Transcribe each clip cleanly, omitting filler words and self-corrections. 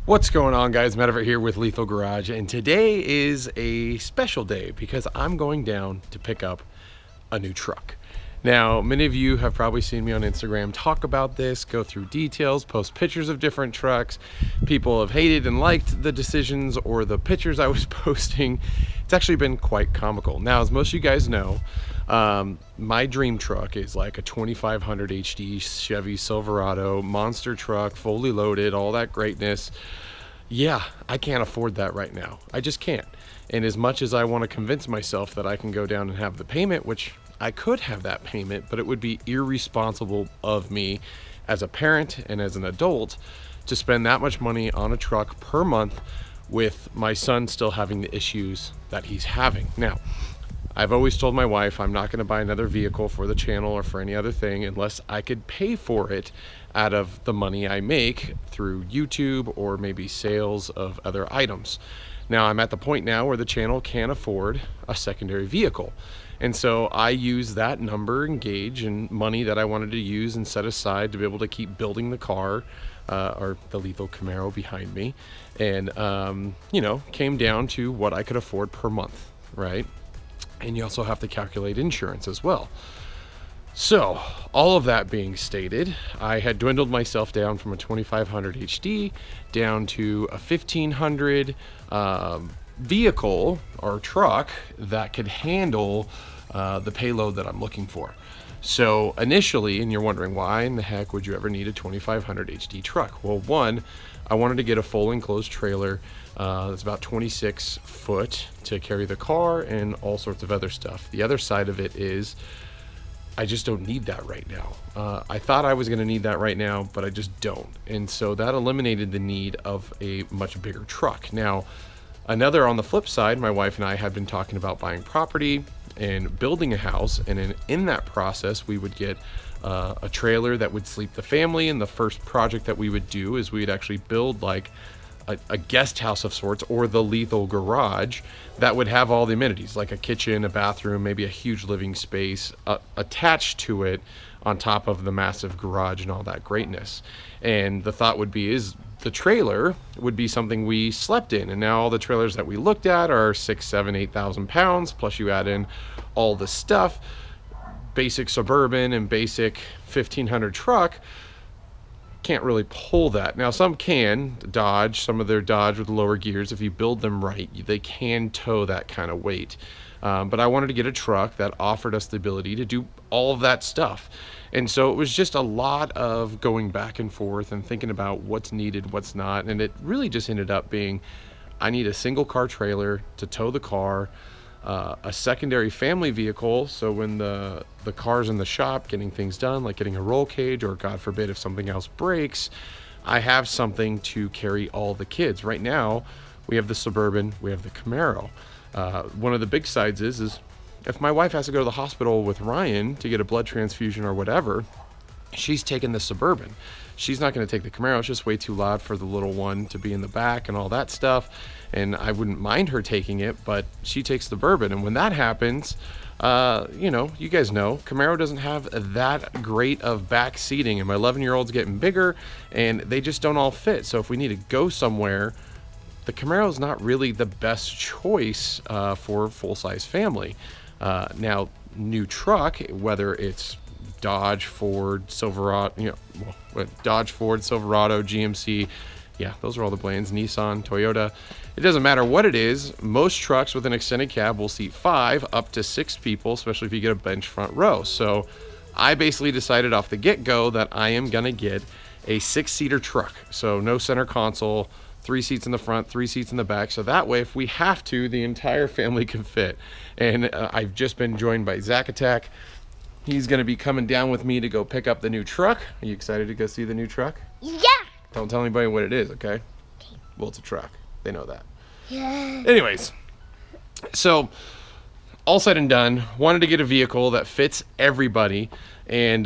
What's going on, guys? Matt over here with Lethal Garage, and today is a special day because I'm going down to pick up a new truck. Now, many of you have probably seen me on Instagram talk about this, go through details, post pictures of different trucks. People have hated and liked the decisions or the pictures I was posting. It's actually been quite comical. Now, as most of you guys know, my dream truck is like a 2500 HD Chevy Silverado monster truck, fully loaded, all that greatness. Yeah, I can't afford that right now. I just can't. And as much as I want to convince myself that I can go down and have the payment, which I could have that payment, but it would be irresponsible of me as a parent and as an adult to spend that much money on a truck per month with my son still having the issues that he's having. Now, I've always told my wife I'm not going to buy another vehicle for the channel or for any other thing unless I could pay for it out of the money I make through YouTube or maybe sales of other items. Now, I'm at the point now where the channel can't afford a secondary vehicle. And so I use that number and gauge and money that I wanted to use and set aside to be able to keep building the car, or the Lethal Camaro behind me. And, came down to what I could afford per month, right? And you also have to calculate insurance as well. So all of that being stated, I had dwindled myself down from a 2500 HD down to a 1500 vehicle or truck that could handle the payload that I'm looking for. So initially, and you're wondering why in the heck would you ever need a 2500 HD truck? Well, one, I wanted to get a full enclosed trailer that's about 26 foot to carry the car and all sorts of other stuff. The other side of it is I just don't need that right now. I thought I was going to need that right now, but I just don't. And so that eliminated the need of a much bigger truck. Now, on the flip side, my wife and I had been talking about buying property and building a house. And in that process, we would get a trailer that would sleep the family. And the first project that we would do is we'd actually build like a guest house of sorts, or the Lethal Garage that would have all the amenities like a kitchen, a bathroom, maybe a huge living space attached to it on top of the massive garage and all that greatness. And the thought would be is the trailer would be something we slept in. And now all the trailers that we looked at are 6,000, 7,000, 8,000 pounds. Plus you add in all the stuff, basic Suburban and basic 1500 truck. Can't really pull that. Now some can, Dodge, some of their Dodge with lower gears, if you build them right, they can tow that kind of weight. But I wanted to get a truck that offered us the ability to do all of that stuff. And so it was just a lot of going back and forth and thinking about what's needed, what's not. And it really just ended up being, I need a single car trailer to tow the car, a secondary family vehicle, so when the car's in the shop getting things done, like getting a roll cage, or God forbid if something else breaks, I have something to carry all the kids. Right now, we have the Suburban, we have the Camaro. One of the big sides is if my wife has to go to the hospital with Ryan to get a blood transfusion or whatever, she's taking the Suburban. She's not going to take the Camaro. It's just way too loud for the little one to be in the back and all that stuff. And I wouldn't mind her taking it, but she takes the Bourbon. And when that happens, you guys know, Camaro doesn't have that great of back seating. And my 11-year-old's getting bigger, and they just don't all fit. So if we need to go somewhere, the Camaro is not really the best choice for a full-size family. Now, new truck, whether it's Dodge, Ford, Silverado, Dodge, Ford, Silverado, GMC, yeah, those are all the brands, Nissan, Toyota. It doesn't matter what it is. Most trucks with an extended cab will seat 5 up to 6 people, especially if you get a bench front row. So I basically decided off the get-go that I am going to get a 6-seater truck. So no center console, 3 seats in the front, 3 seats in the back. So that way, if we have to, the entire family can fit. And I've just been joined by Zack Attack. He's going to be coming down with me to go pick up the new truck. Are you excited to go see the new truck? Yeah. Don't tell anybody what it is, okay? Well, it's a truck. They know that. Yeah. Anyways, so all said and done, wanted to get a vehicle that fits everybody and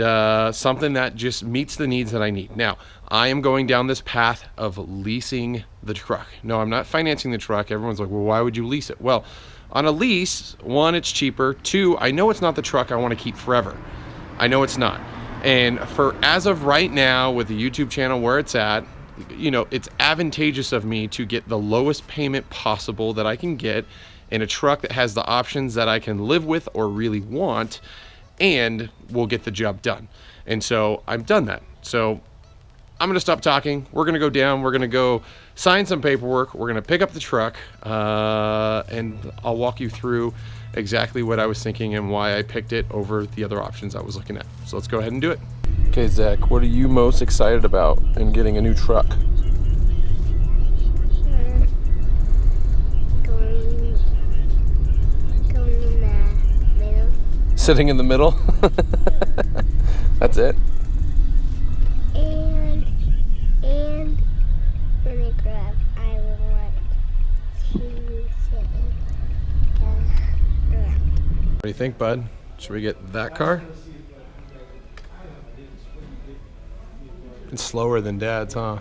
something that just meets the needs that I need. Now, I am going down this path of leasing the truck. No, I'm not financing the truck. Everyone's like, well, why would you lease it? Well, on a lease, 1, it's cheaper. 2, I know it's not the truck I want to keep forever. I know it's not. And for as of right now, with the YouTube channel where it's at, you know, it's advantageous of me to get the lowest payment possible that I can get in a truck that has the options that I can live with or really want, and will get the job done. And so I've done that. So I'm gonna stop talking. We're gonna go down, we're gonna go sign some paperwork, we're gonna pick up the truck, and I'll walk you through exactly what I was thinking and why I picked it over the other options I was looking at. So let's go ahead and do it. Okay, Zach, what are you most excited about in getting a new truck? Going in the middle. Sitting in the middle? That's it? And when I grow up, I will want to sit in the front. What do you think, bud? Should we get that car? It's slower than Dad's, huh?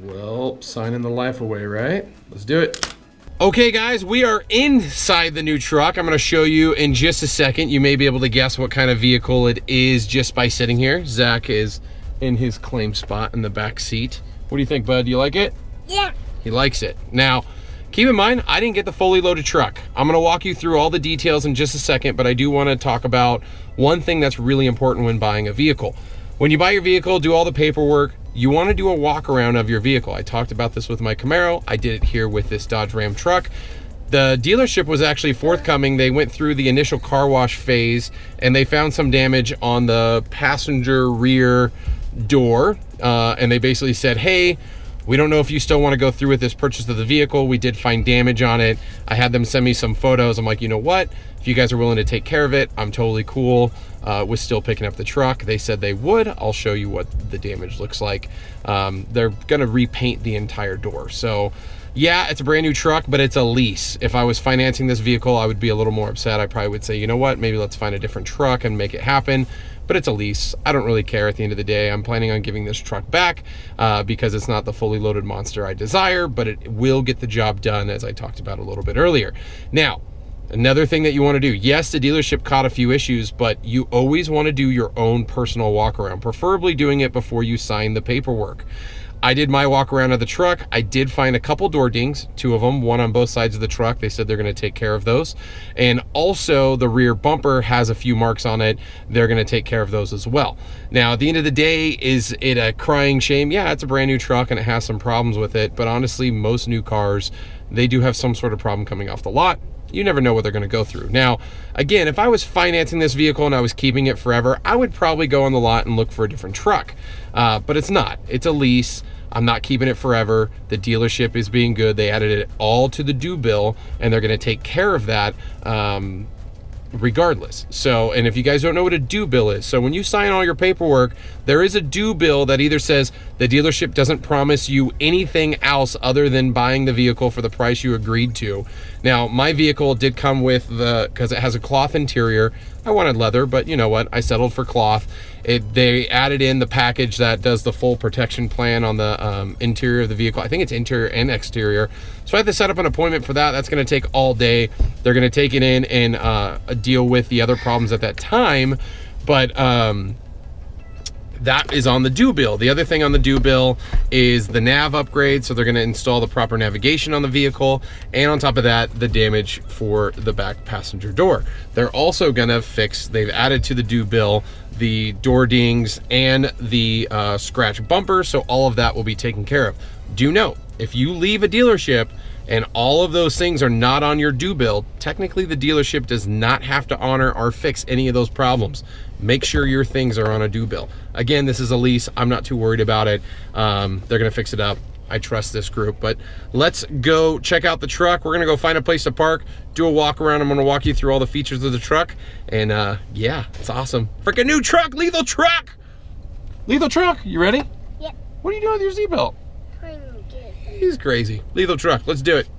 Well, signing the life away, right? Let's do it. Okay, guys, we are inside the new truck. I'm gonna show you in just a second. You may be able to guess what kind of vehicle it is just by sitting here. Zach is in his claim spot in the back seat. What do you think, bud? Do you like it? Yeah. He likes it. Now, keep in mind, I didn't get the fully loaded truck. I'm gonna walk you through all the details in just a second, but I do wanna talk about one thing that's really important when buying a vehicle. When you buy your vehicle, do all the paperwork, you wanna do a walk around of your vehicle. I talked about this with my Camaro. I did it here with this Dodge Ram truck. The dealership was actually forthcoming. They went through the initial car wash phase and they found some damage on the passenger rear door. And they basically said, hey, we don't know if you still want to go through with this purchase of the vehicle. We did find damage on it. I had them send me some photos. I'm like, you know what? If you guys are willing to take care of it, I'm totally cool with still picking up the truck. They said they would. I'll show you what the damage looks like. They're gonna repaint the entire door. So yeah, it's a brand new truck, but it's a lease. If I was financing this vehicle, I would be a little more upset. I probably would say, you know what? Maybe let's find a different truck and make it happen. But it's a lease. I don't really care at the end of the day. I'm planning on giving this truck back because it's not the fully loaded monster I desire, but it will get the job done, as I talked about a little bit earlier. Now, another thing that you want to do, yes, the dealership caught a few issues, but you always want to do your own personal walk around, preferably doing it before you sign the paperwork. I did my walk around of the truck. I did find a couple door dings, 2 of them, one on both sides of the truck. They said they're gonna take care of those. And also the rear bumper has a few marks on it. They're gonna take care of those as well. Now, at the end of the day, is it a crying shame? Yeah, it's a brand new truck and it has some problems with it, but honestly, most new cars, they do have some sort of problem coming off the lot. You never know what they're gonna go through. Now, again, if I was financing this vehicle and I was keeping it forever, I would probably go on the lot and look for a different truck. But it's not, it's a lease. I'm not keeping it forever. The dealership is being good. They added it all to the due bill and they're gonna take care of that regardless. So, and if you guys don't know what a due bill is, so when you sign all your paperwork, there is a due bill that either says the dealership doesn't promise you anything else other than buying the vehicle for the price you agreed to. Now, my vehicle did come with because it has a cloth interior. I wanted leather, but you know what? I settled for cloth. They added in the package that does the full protection plan on the interior of the vehicle. I think it's interior and exterior. So I had to set up an appointment for that. That's gonna take all day. They're gonna take it in and deal with the other problems at that time. But that is on the due bill. The other thing on the due bill is the nav upgrade. So they're gonna install the proper navigation on the vehicle. And on top of that, the damage for the back passenger door. They're also gonna fix, they've added to the due bill, the door dings and the scratch bumper. So all of that will be taken care of. Do note, if you leave a dealership and all of those things are not on your due bill, technically the dealership does not have to honor or fix any of those problems. Make sure your things are on a due bill. Again, this is a lease. I'm not too worried about it. They're gonna fix it up. I trust this group, but let's go check out the truck. We're gonna go find a place to park, do a walk around. I'm gonna walk you through all the features of the truck. And yeah, it's awesome. Freaking new truck, lethal truck. Lethal truck, you ready? Yep. What are you doing with your seatbelt? He's crazy. Lethal truck, let's do it.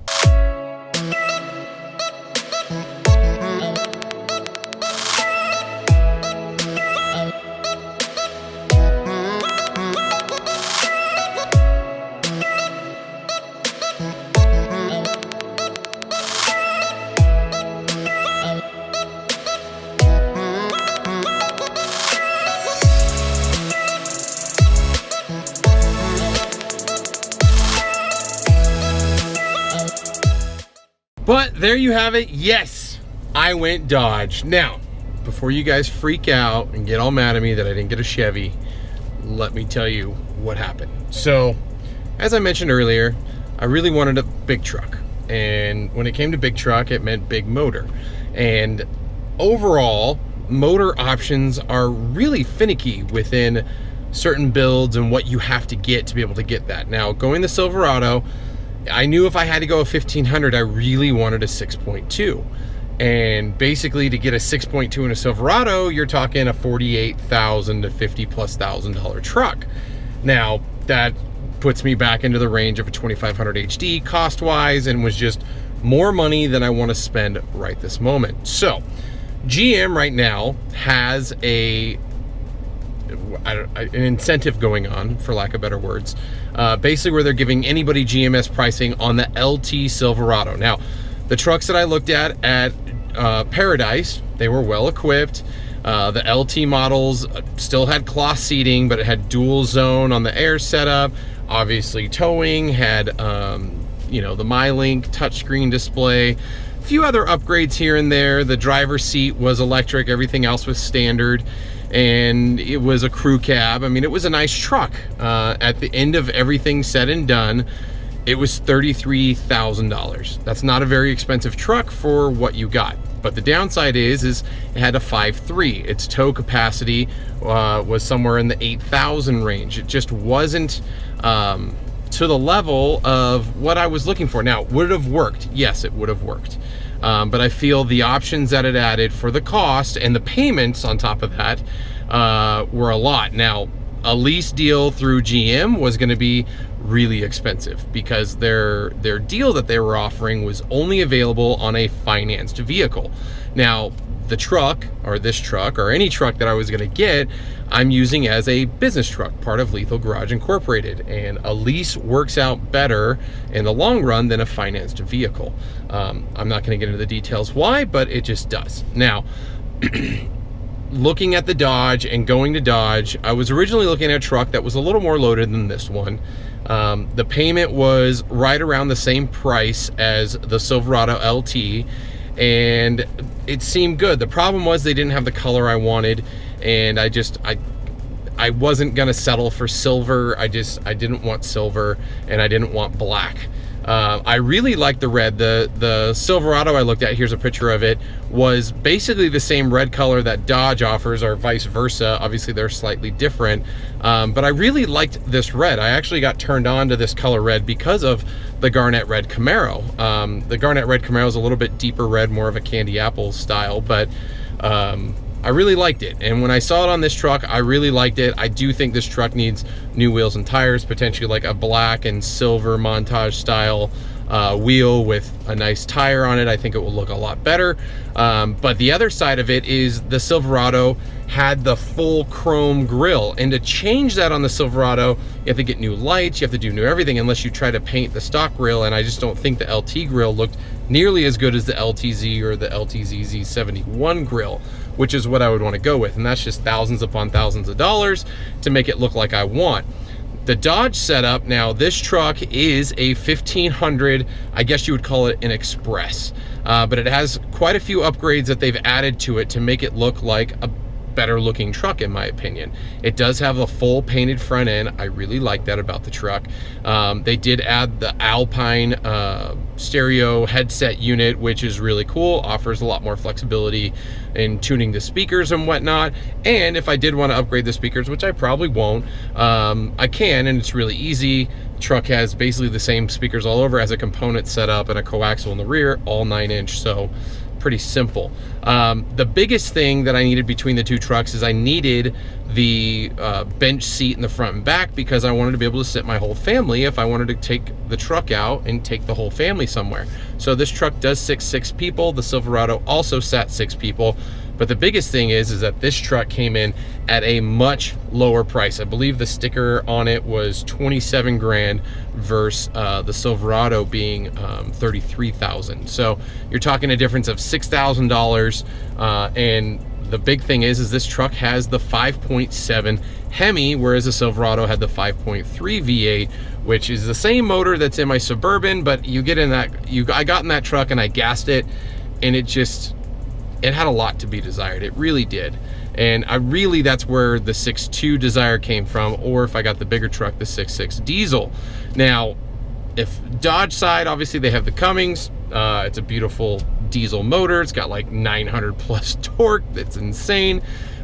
But there you have it. Yes, I went Dodge. Now, before you guys freak out and get all mad at me that I didn't get a Chevy, let me tell you what happened. So, as I mentioned earlier, I really wanted a big truck. And when it came to big truck, it meant big motor. And overall, motor options are really finicky within certain builds and what you have to get to be able to get that. Now, going the Silverado, I knew if I had to go a 1500, I really wanted a 6.2. And basically to get a 6.2 in a Silverado, you're talking a $48,000 to $50,000+ truck. Now, that puts me back into the range of a 2500 HD cost-wise, and was just more money than I want to spend right this moment. So, GM right now has an incentive going on, for lack of better words, basically where they're giving anybody GMS pricing on the LT Silverado. Now, the trucks that I looked at Paradise, they were well equipped. The LT models still had cloth seating, but it had dual zone on the air setup. Obviously towing, had you know, the MyLink touchscreen display, a few other upgrades here and there. The driver's seat was electric, everything else was standard, and it was a crew cab. I mean, it was a nice truck. At the end of everything said and done, it was $33,000. That's not a very expensive truck for what you got. But the downside is it had a 5.3. Its tow capacity was somewhere in the 8,000 range. It just wasn't to the level of what I was looking for. Now, would it have worked? Yes, it would have worked. But I feel the options that it added for the cost and the payments on top of that were a lot. Now, a lease deal through GM was going to be really expensive because their deal that they were offering was only available on a financed vehicle. Now, the truck, or this truck, or any truck that I was going to get, I'm using as a business truck, part of Lethal Garage Incorporated, and a lease works out better in the long run than a financed vehicle. I'm not going to get into the details why, but it just does. Now, looking at the Dodge and going to Dodge, I was originally looking at a truck that was a little more loaded than this one. The payment was right around the same price as the Silverado LT, and it seemed good. The problem was they didn't have the color I wanted, and I wasn't gonna settle for silver. I didn't want silver, and I didn't want black. I really liked the red. The Silverado I looked at, here's a picture of it, was basically the same red color that Dodge offers, or vice versa. Obviously they're slightly different, but I really liked this red. I actually got turned on to this color red because of the garnet red Camaro. The garnet red Camaro is a little bit deeper red, more of a candy apple style, but I really liked it. And when I saw it on this truck, I really liked it. I do think this truck needs new wheels and tires, potentially like a black and silver montage style wheel with a nice tire on it. I think it will look a lot better. But the other side of it is the Silverado had the full chrome grille, and to change that on the Silverado, you have to get new lights, you have to do new everything, unless you try to paint the stock grille. And I just don't think the LT grille looked nearly as good as the LTZ or the LTZ Z71 grille, which is what I would want to go with. And that's just thousands upon thousands of dollars to make it look like I want. The Dodge setup, now this truck is a 1500, I guess you would call it an Express, but it has quite a few upgrades that they've added to it to make it look like a better looking truck, in my opinion. It does have a full painted front end. I really like that about the truck. They did add the Alpine stereo headset unit, which is really cool, offers a lot more flexibility in tuning the speakers and whatnot. And if I did want to upgrade the speakers, which I probably won't, I can, and it's really easy. The truck has basically the same speakers all over, as a component setup and a coaxial in the rear, all 9-inch, so pretty simple. The biggest thing that I needed between the two trucks is I needed the bench seat in the front and back, because I wanted to be able to sit my whole family if I wanted to take the truck out and take the whole family somewhere. So this truck does sit 6 people. The Silverado also sat 6 people. But the biggest thing is that this truck came in at a much lower price. I believe the sticker on it was 27 grand versus the Silverado being 33,000. So you're talking a difference of $6,000, and the big thing is this truck has the 5.7 Hemi, whereas the Silverado had the 5.3 V8, which is the same motor that's in my Suburban, but you get in that, I got in that truck and I gassed it, and it had a lot to be desired. It really did. And that's where the 6.2 Desire came from, or if I got the bigger truck, the 6.6 diesel. Now, if Dodge side, obviously they have the Cummins. It's a beautiful diesel motor. It's got like 900 plus torque. That's insane.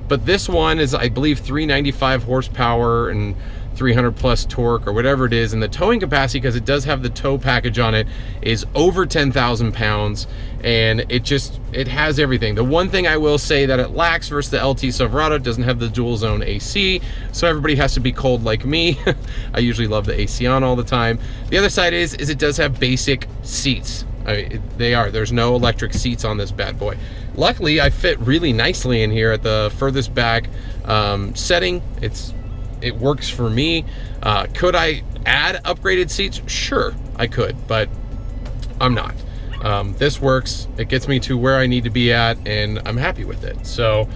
But this one is, I believe, 395 horsepower and 300 plus torque or whatever it is. And the towing capacity, because it does have the tow package on it, is over 10,000 pounds. And it has everything. The one thing I will say that it lacks versus the LT Silverado, it doesn't have the dual zone AC. So everybody has to be cold like me. I usually love the AC on all the time. The other side is it does have basic seats. There's no electric seats on this bad boy. Luckily, I fit really nicely in here at the furthest back setting. It works for me. Could I add upgraded seats? Sure, I could, but I'm not. This works. It gets me to where I need to be at, and I'm happy with it. So,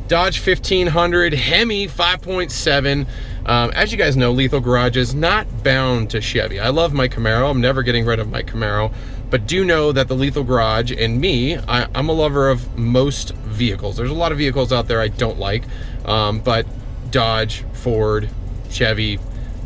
Dodge 1500 Hemi 5.7. As you guys know, Lethal Garage is not bound to Chevy. I love my Camaro. I'm never getting rid of my Camaro. But do know that the Lethal Garage and me, I'm a lover of most vehicles. There's a lot of vehicles out there I don't like, but Dodge, Ford, Chevy,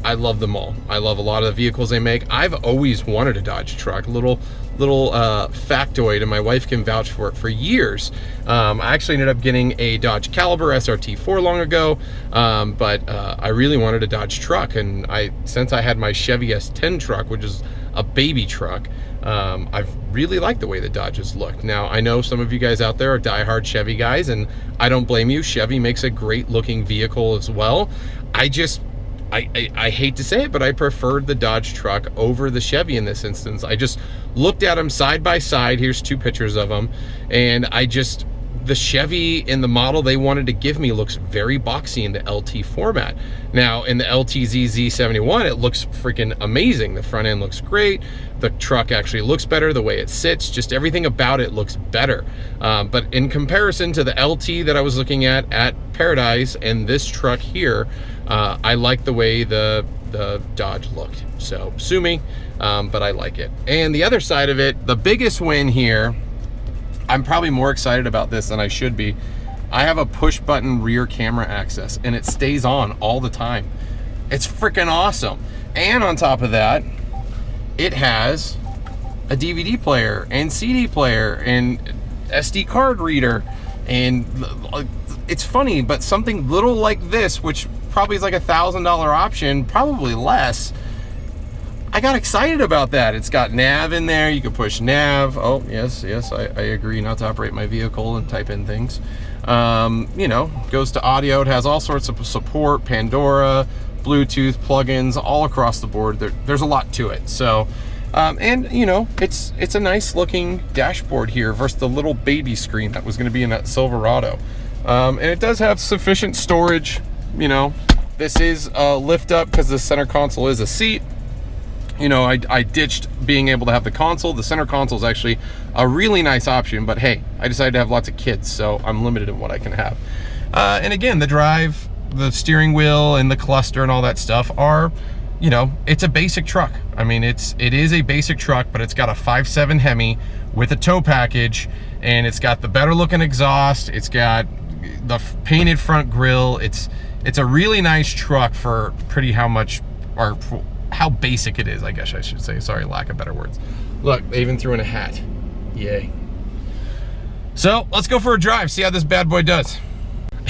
I love them all. I love a lot of the vehicles they make. I've always wanted a Dodge truck. Little factoid, and my wife can vouch for it for years. I actually ended up getting a Dodge Caliber SRT4 long ago, but I really wanted a Dodge truck, and since I had my Chevy S10 truck, which is a baby truck, I've really liked the way the Dodges look. Now, I know some of you guys out there are diehard Chevy guys, and I don't blame you. Chevy makes a great looking vehicle as well. I hate to say it, but I preferred the Dodge truck over the Chevy in this instance. I just looked at them side by side. Here's two pictures of them. And the Chevy in the model they wanted to give me looks very boxy in the LT format. Now, in the LTZ Z71, it looks freaking amazing. The front end looks great. The truck actually looks better. The way it sits, just everything about it looks better. But in comparison to the LT that I was looking at Paradise and this truck here, I like the way the Dodge looked. So sue me, but I like it. And the other side of it, the biggest win here, I'm probably more excited about this than I should be. I have a push button rear camera access, and it stays on all the time. It's freaking awesome. And on top of that, it has a DVD player and CD player and SD card reader. And it's funny, but something little like this, which probably is like $1,000 option, probably less, I got excited about that. It's got nav in there. You can push nav. Oh, yes, I agree not to operate my vehicle and type in things. Goes to audio. It has all sorts of support, Pandora, Bluetooth, plugins, all across the board. There's a lot to it. So, it's a nice looking dashboard here versus the little baby screen that was going to be in that Silverado. And it does have sufficient storage. This is a lift up because the center console is a seat. I ditched being able to have the console. The center console is actually a really nice option, but hey, I decided to have lots of kids, so I'm limited in what I can have. And again, the drive, the steering wheel, and the cluster and all that stuff are, it's a basic truck. I mean, it is a basic truck, but it's got a 5.7 Hemi with a tow package, and it's got the better looking exhaust. It's got the painted front grille. It's a really nice truck for how basic it is, I guess I should say. Sorry, lack of better words. Look, they even threw in a hat. Yay. So let's go for a drive, see how this bad boy does.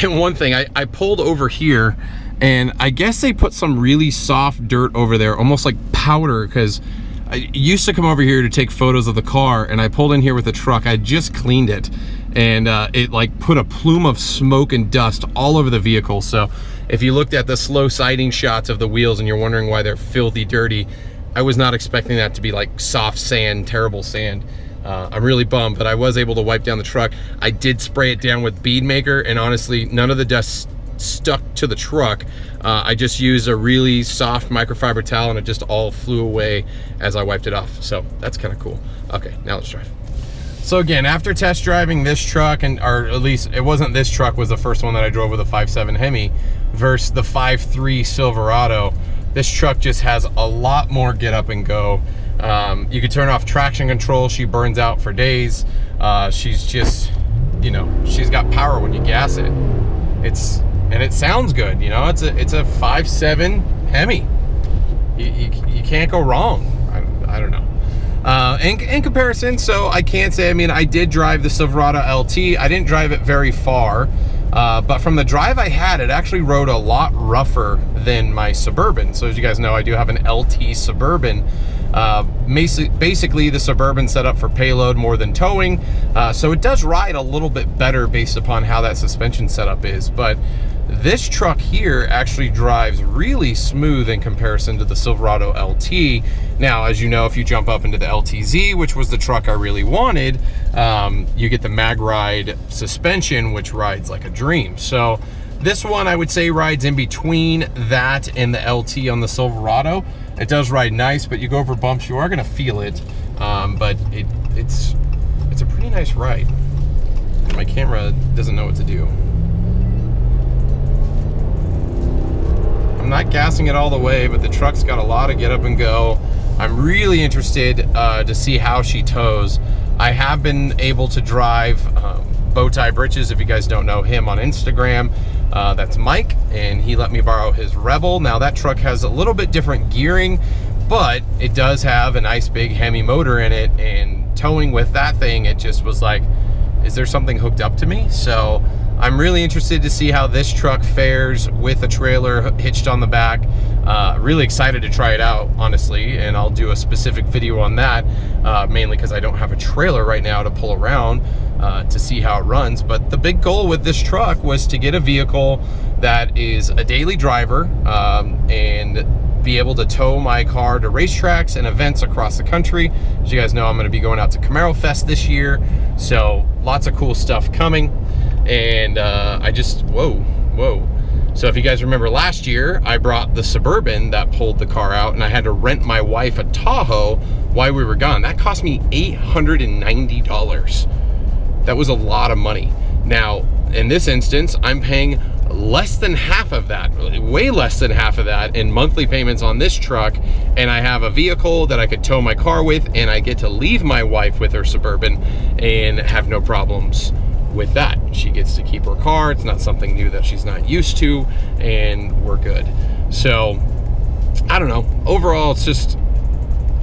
And one thing, I pulled over here, and I guess they put some really soft dirt over there, almost like powder, because I used to come over here to take photos of the car, and I pulled in here with the truck. I just cleaned it, and it like put a plume of smoke and dust all over the vehicle. So if you looked at the slow siding shots of the wheels and you're wondering why they're filthy dirty, I was not expecting that to be like soft sand, terrible sand. I'm really bummed, but I was able to wipe down the truck. I did spray it down with bead maker, and honestly, none of the dust stuck to the truck. I just used a really soft microfiber towel, and it just all flew away as I wiped it off. So that's kind of cool. Okay, now let's drive. So again, after test driving this truck, or at least it wasn't this truck, was the first one that I drove with a 5.7 Hemi versus the 5.3 Silverado, this truck just has a lot more get up and go. You could turn off traction control, she burns out for days. She's just, you know, she's got power when you gas it. And it sounds good, you know, it's a 5.7 Hemi. You can't go wrong. I don't know. In comparison, so I can't say, I mean, I did drive the Silverado LT. I didn't drive it very far, but from the drive I had, it actually rode a lot rougher than my Suburban. So as you guys know, I do have an LT Suburban. Basically the Suburban set up for payload more than towing. So it does ride a little bit better based upon how that suspension setup is. But this truck here actually drives really smooth in comparison to the Silverado LT. Now, as you know, if you jump up into the LTZ, which was the truck I really wanted, you get the mag ride suspension, which rides like a dream. So this one I would say rides in between that and the LT on the Silverado. It does ride nice, but you go over bumps, you are gonna feel it. But it's a pretty nice ride. My camera doesn't know what to do. I'm not gassing it all the way, but the truck's got a lot of get up and go. I'm really interested to see how she tows. I have been able to drive Bowtie Britches, if you guys don't know him on Instagram. That's Mike, and he let me borrow his Rebel. Now that truck has a little bit different gearing, but it does have a nice big Hemi motor in it, and towing with that thing, it just was like, is there something hooked up to me? So I'm really interested to see how this truck fares with a trailer hitched on the back. Really excited to try it out, honestly, and I'll do a specific video on that, mainly because I don't have a trailer right now to pull around to see how it runs. But the big goal with this truck was to get a vehicle that is a daily driver and be able to tow my car to racetracks and events across the country. As you guys know, I'm going to be going out to Camaro Fest this year, so lots of cool stuff coming. And I just, whoa. So if you guys remember last year, I brought the Suburban that pulled the car out, and I had to rent my wife a Tahoe while we were gone. That cost me $890. That was a lot of money. Now, in this instance, I'm paying less than half of that, way less than half of that in monthly payments on this truck, and I have a vehicle that I could tow my car with, and I get to leave my wife with her Suburban and have no problems with that. She gets to keep her car. It's not something new that she's not used to, and we're good. So I don't know, overall it's just,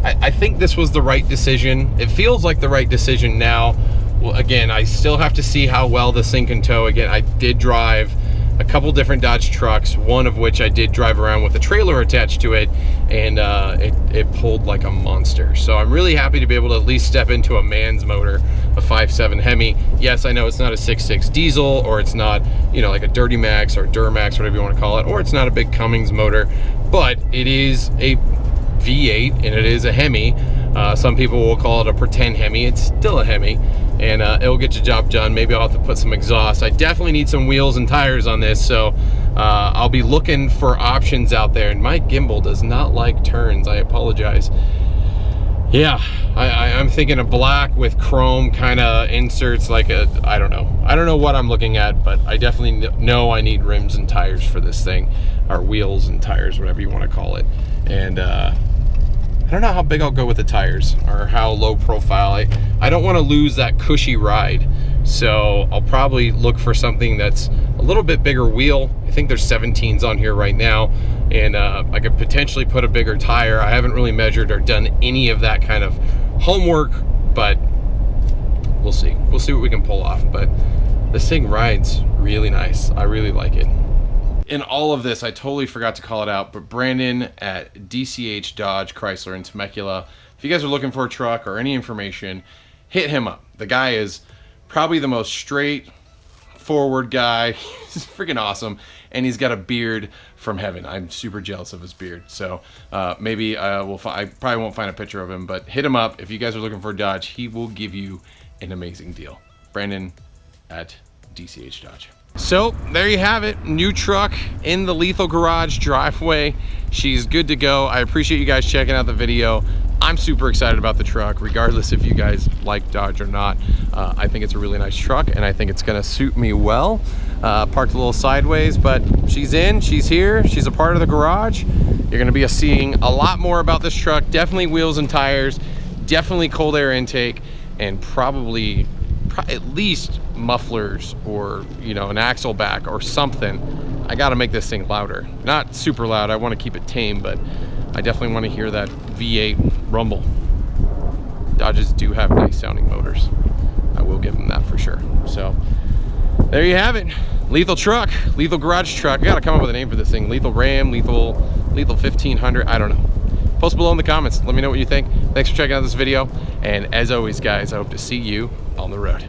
I think this was the right decision. It feels like the right decision now. Well, again, I still have to see how well this thing can tow. Again, I did drive a couple different Dodge trucks, one of which I did drive around with a trailer attached to it, and it pulled like a monster. So I'm really happy to be able to at least step into a man's motor, a 5.7 Hemi. Yes, I know it's not a 6.6 diesel, or it's not, you know, like a Dirty Max or Duramax, whatever you want to call it, or it's not a big Cummins motor, but it is a V8 and it is a Hemi. Some people will call it a pretend Hemi. It's still a Hemi, and it'll get the job done. Maybe I'll have to put some exhaust. I definitely need some wheels and tires on this, so I'll be looking for options out there. And my gimbal does not like turns. I apologize. Yeah, I'm thinking of black with chrome kind of inserts, like a, I don't know what I'm looking at, but I definitely know I need rims and tires for this thing, or wheels and tires, whatever you want to call it. And I don't know how big I'll go with the tires, or how low profile. I don't want to lose that cushy ride, so I'll probably look for something that's a little bit bigger wheel. I think there's 17s on here right now, and I could potentially put a bigger tire. I haven't really measured or done any of that kind of homework, but we'll see. We'll see what we can pull off. But this thing rides really nice. I really like it. In all of this, I totally forgot to call it out, but Brandon at DCH Dodge Chrysler in Temecula, if you guys are looking for a truck or any information, hit him up. The guy is probably the most straightforward guy. He's freaking awesome, and he's got a beard from heaven. I'm super jealous of his beard, so maybe I probably won't find a picture of him, but hit him up. If you guys are looking for a Dodge, he will give you an amazing deal. Brandon at DCH Dodge. So there you have it, new truck in the Lethal Garage driveway. She's good to go. I appreciate you guys checking out the video. I'm super excited about the truck, regardless if you guys like Dodge or not. I think it's a really nice truck, and I think it's gonna suit me well. Parked a little sideways, but she's in, she's here, she's a part of the garage. You're gonna be seeing a lot more about this truck. Definitely wheels and tires, definitely cold air intake, and probably at least mufflers, or you know, an axle back or something. I gotta make this thing louder. Not super loud, I wanna keep it tame, but I definitely wanna hear that V8 rumble. Dodges do have nice sounding motors. I will give them that for sure. So there you have it. Lethal truck, Lethal Garage truck. I gotta come up with a name for this thing. Lethal Ram, Lethal 1500, I don't know. Post below in the comments, let me know what you think. Thanks for checking out this video. And as always, guys, I hope to see you on the road.